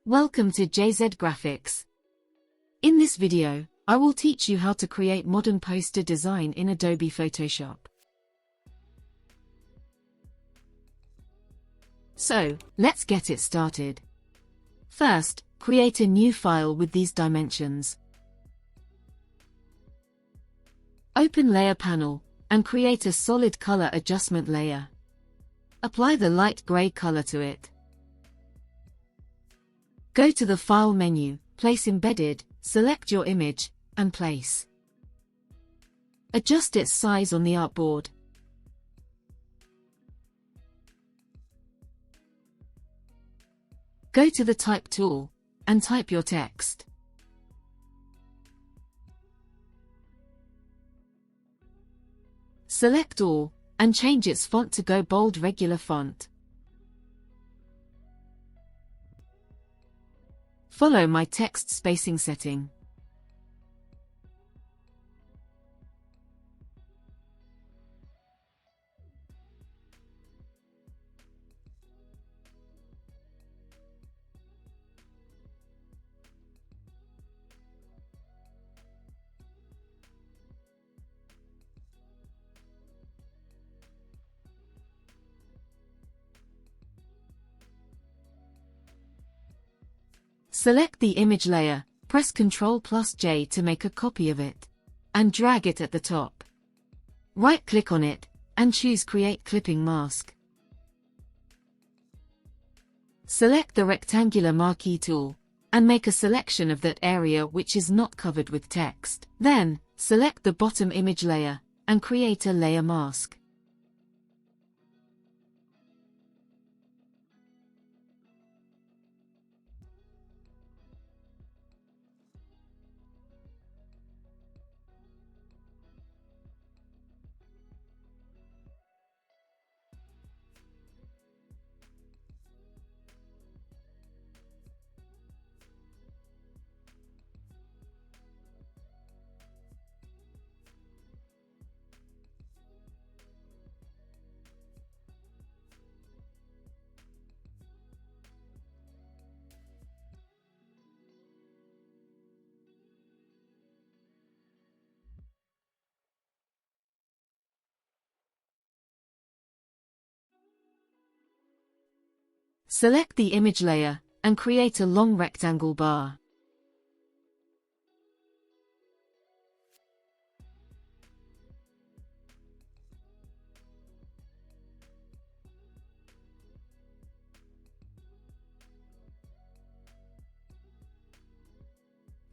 Welcome to JZ Graphics. In this video, I will teach you how to create modern poster design in Adobe Photoshop. So, let's get it started. First, create a new file with these dimensions. Open Layer panel, and create a solid color adjustment layer. Apply the light gray color to it. Go to the File menu, Place Embedded, select your image, and place. Adjust its size on the artboard. Go to the Type tool, and type your text. Select all, and change its font to Go Bold Regular Font. Follow my text spacing setting. Select the image layer, press Ctrl+J to make a copy of it, and drag it at the top. Right-click on it, and choose Create Clipping Mask. Select the rectangular marquee tool, and make a selection of that area which is not covered with text. Then, select the bottom image layer, and create a layer mask. Select the image layer, and create a long rectangle bar.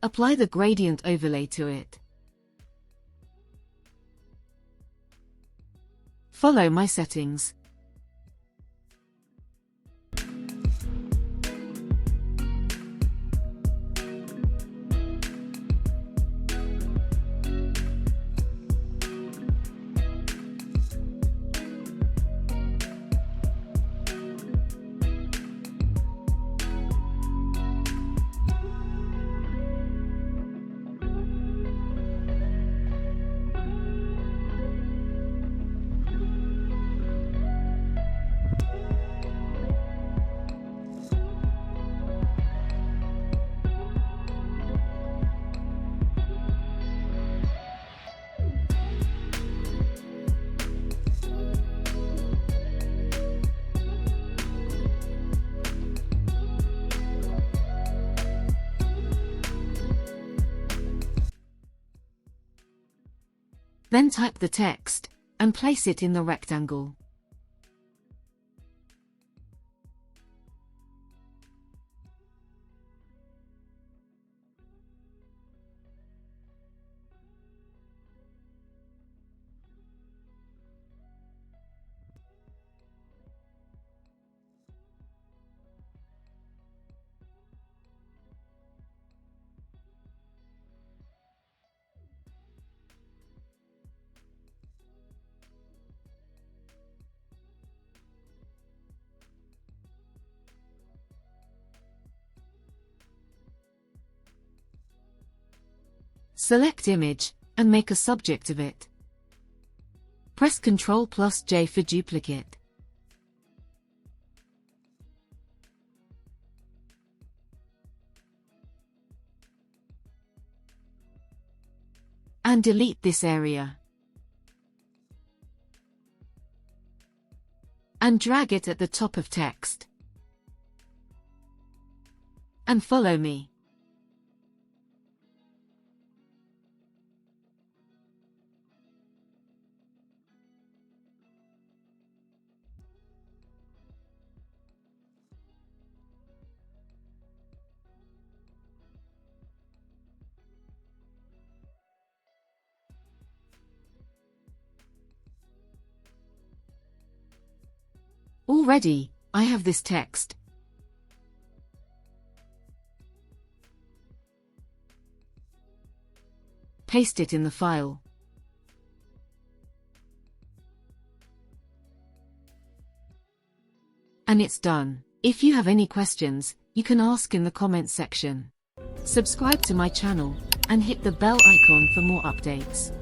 Apply the gradient overlay to it. Follow my settings. Then type the text, and place it in the rectangle. Select Image, and make a subject of it. Press Ctrl+J for duplicate. And delete this area. And drag it at the top of text. And follow me. Already, I have this text. Paste it in the file. And it's done. If you have any questions, you can ask in the comments section. Subscribe to my channel, and hit the bell icon for more updates.